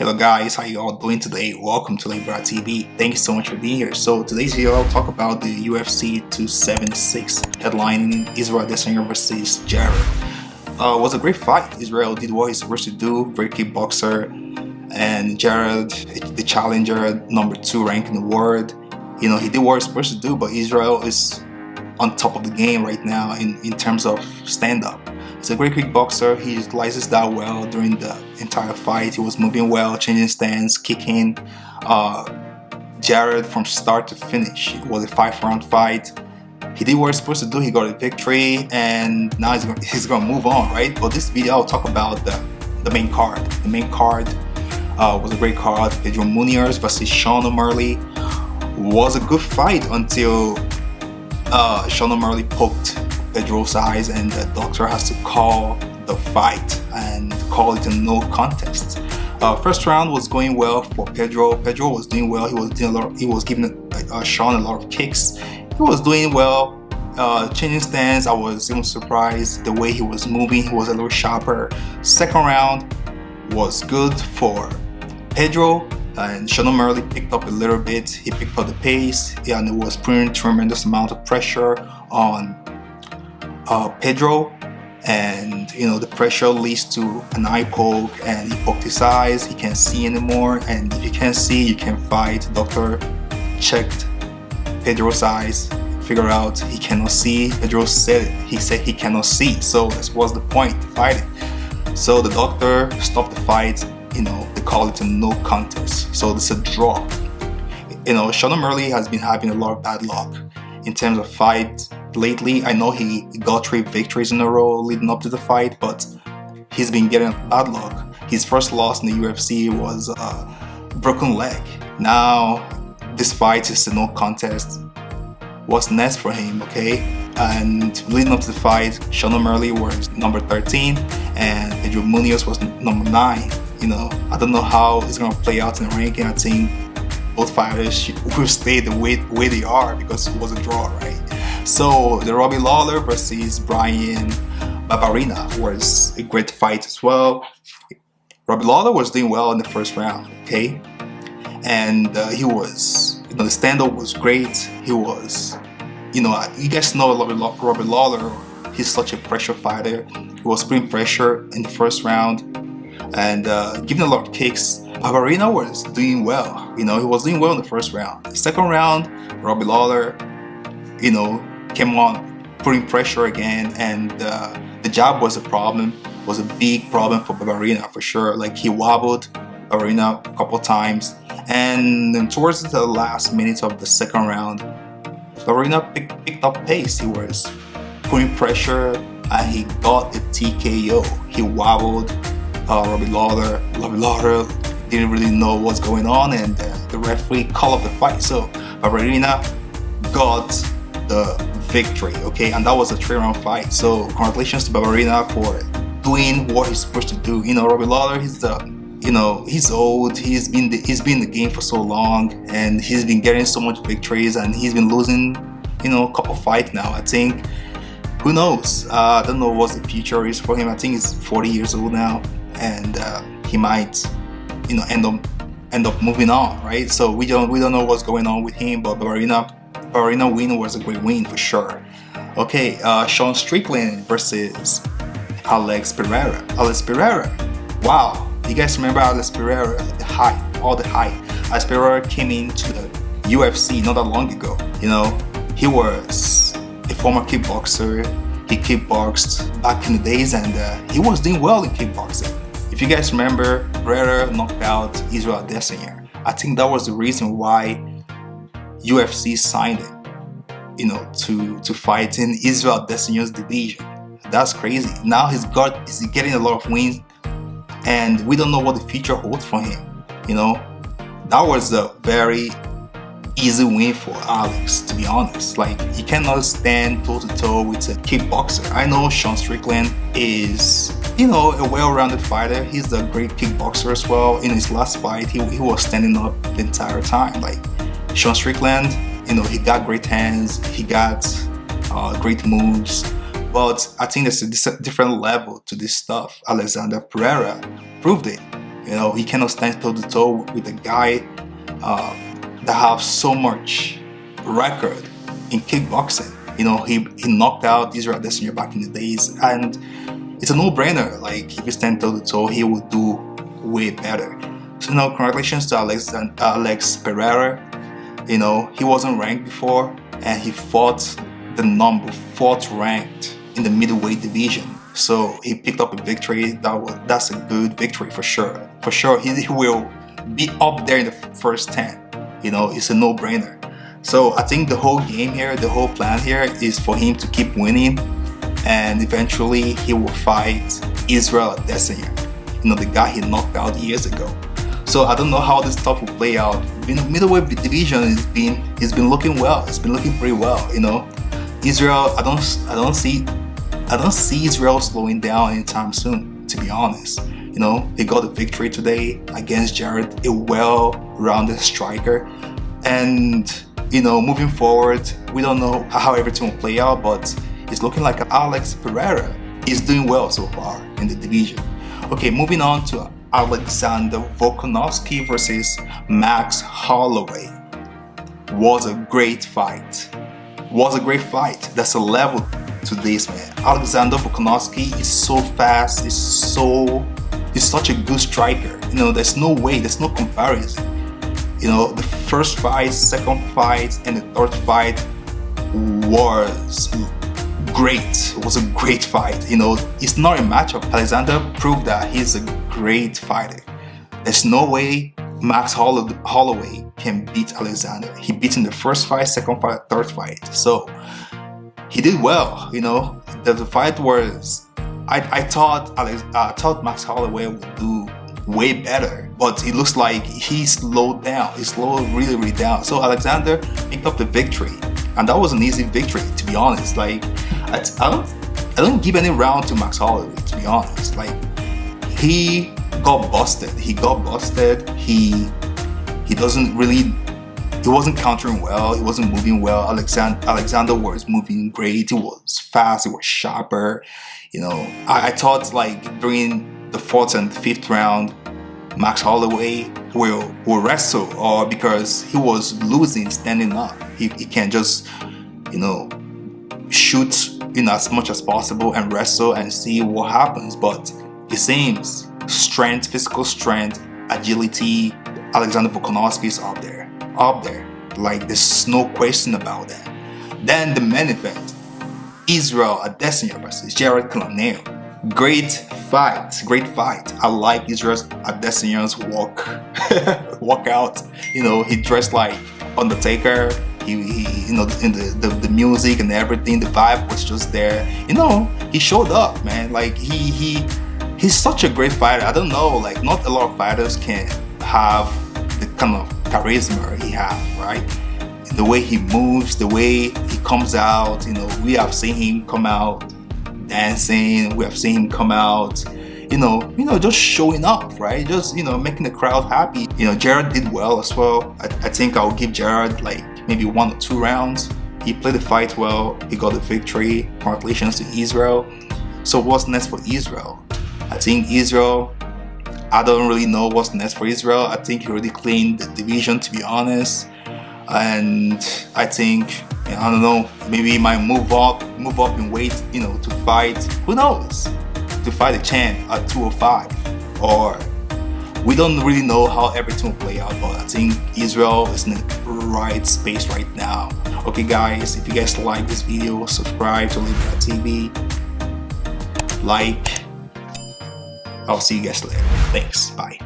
Hello guys, how you all doing today? Welcome to Vera TV. Thank you so much for being here. So today's video I'll talk about the UFC 276 headlining Israel Adesanya versus Jared. It was a great fight. Israel did what he's supposed to do, great kickboxer, and Jared, the challenger, #2 ranked in the world. You know, he did what he's supposed to do, but Israel is on top of the game right now in terms of stand-up. He's a great kickboxer. He utilizes that well during the entire fight. He was moving well, changing stance, kicking. Jared from start to finish. It was a 5-round fight. He did what he's supposed to do. He got a victory, and now he's gonna move on, right? But this video I'll talk about the main card. The main card was a great card. Pedro Munhoz versus OMalley was a good fight until OMalley poked Pedro's eyes, and the doctor has to call the fight and call it a no contest. First round was going well for Pedro. Pedro was doing well. He was giving Sean a lot of kicks. He was doing well, changing stance. I was even surprised the way he was moving. He was a little sharper. Second round was good for Pedro, and OMalley picked up a little bit. He picked up the pace, and it was putting a tremendous amount of pressure on Pedro, and you know, the pressure leads to an eye poke, and he poked his eyes. He can't see anymore, and if you can't see, you can't fight. The doctor checked Pedro's eyes, figured out he cannot see. Pedro said it. He said he cannot see, so that was the point, fighting. So the doctor stopped the fight. You know, they call it a no contest, so it's a draw. You know, OMalley has been having a lot of bad luck in terms of fight lately. I know he got 3 victories in a row leading up to the fight, but he's been getting bad luck. His first loss in the UFC was a broken leg. Now this fight is a no contest. What's next for him, okay? And leading up to the fight, OMalley was number 13 and Pedro Munhoz was number 9. You know, I don't know how it's gonna play out in the ranking. I think both fighters will stay the way they are because it was a draw, right? So the Robbie Lawler versus Bryan Baberena was a great fight as well. Robbie Lawler was doing well in the first round, okay? And he was, you know, the stand-up was great. He was, you know, you guys know Robbie Lawler. He's such a pressure fighter. He was putting pressure in the first round and giving a lot of kicks. Baberena was doing well. You know, he was doing well in the first round. The second round, Robbie Lawler, you know, came on putting pressure again, and the jab was a problem, was a big problem for Baberena for sure. Like, he wobbled Baberena a couple times, and then towards the last minutes of the second round, Baberena picked up pace. He was putting pressure, and he got a TKO. He wobbled Robbie Lawler. Robbie Lawler didn't really know what's going on, and the referee called up the fight. So Baberena got the victory, okay? And that was a 3-round fight. So congratulations to Baberena for doing what he's supposed to do. You know, Robbie Lawler, he's old. He's been in the game for so long, and he's been getting so much victories, and he's been losing, you know, a couple fights now. I think, who knows? I don't know what the future is for him. I think he's 40 years old now, and he might, you know, end up moving on, right? So we don't know what's going on with him, but Baberena win was a great win for sure. Okay, Strickland versus Pereira. Pereira, wow, you guys remember Pereira? All the hype. Pereira came into the UFC not that long ago. You know, he was a former kickboxer. He kickboxed back in the days, and he was doing well in kickboxing. If you guys remember, Pereira knocked out Israel Adesanya. I think that was the reason why UFC signed him, you know, to fight in Israel Adesanya's division. That's crazy. Now he's getting a lot of wins, and we don't know what the future holds for him. You know, that was a very easy win for Alex, to be honest. Like, you cannot stand toe-to-toe with a kickboxer. I know Strickland is, you know, a well-rounded fighter. He's a great kickboxer as well. In his last fight, he was standing up the entire time. Like, Strickland, you know, he got great hands, he got great moves, but I think there's a different level to this stuff. Pereira proved it. You know, he cannot stand toe to toe with a guy that have so much record in kickboxing. You know, he knocked out Israel Adesanya back in the days, and it's a no-brainer. Like, if he stand toe to toe, he would do way better. So, now, congratulations to Alex Pereira. You know, he wasn't ranked before, and he fought the number 4th ranked in the middleweight division. So he picked up a victory. That's a good victory for sure. For sure, he will be up there in the first 10. You know, it's a no-brainer. So I think the whole game here, the whole plan here is for him to keep winning, and eventually he will fight Israel Adesanya. You know, the guy he knocked out years ago. So I don't know how this stuff will play out. You know, middleweight division has been looking well. It's been looking pretty well. You know, Israel. I don't see Israel slowing down anytime soon. To be honest, you know, he got a victory today against Jared, a well-rounded striker, and you know, moving forward, we don't know how everything will play out, but it's looking like Alex Pereira is doing well so far in the division. Okay, moving on to Alexander Volkanovski versus Max Holloway. Was a great fight. That's a level to this, man. Alexander Volkanovski is so fast. He's such a good striker. You know, there's no comparison. You know, the first fight, second fight, and the third fight was great. It was a great fight. You know, it's not a matchup. Alexander proved that he's a great fighter. There's no way Max Holloway can beat Alexander. He beat in the first fight, second fight, third fight. So he did well. You know, the fight was. I thought Max Holloway would do way better, but it looks like he slowed down. He slowed really down. So Alexander picked up the victory, and that was an easy victory, to be honest. Like, I don't give any round to Max Holloway, to be honest. Like, he got busted. He wasn't countering well. He wasn't moving well. Alexander was moving great. He was fast. He was sharper. You know, I thought, like, during the 4th and 5th round, Max Holloway will wrestle, or because he was losing standing up. He can just, you know, shoot in as much as possible and wrestle and see what happens. But it seems strength, physical strength, agility, Alexander Volkanovski is up there. Like, there's no question about that. Then the main event, Israel Adesanya versus Jared Cannonier. Great fight. I like Israel Adesanya's walk out. You know, he dressed like Undertaker. He you know, in the music and everything, the vibe was just there. You know, he showed up, man. Like, he's such a great fighter. I don't know, like, not a lot of fighters can have the kind of charisma he has, right? The way he moves, the way he comes out. You know, we have seen him come out dancing. We have seen him come out, you know, just showing up, right? Just, you know, making the crowd happy. You know, Jared did well as well. I think I'll give Jared like maybe 1 or 2 rounds. He played the fight well. He got the victory. Congratulations to Israel. So what's next for Israel? I think Israel, I don't really know what's next for Israel. I think he already cleaned the division, to be honest. And I think, I don't know, maybe he might move up in weight, you know, to fight, who knows, to fight a champ at 205. Or we don't really know how everything will play out, but I think Israel is in the right space right now. Okay guys, if you guys like this video, subscribe to Libra TV. Like, I'll see you guys later. Thanks, bye.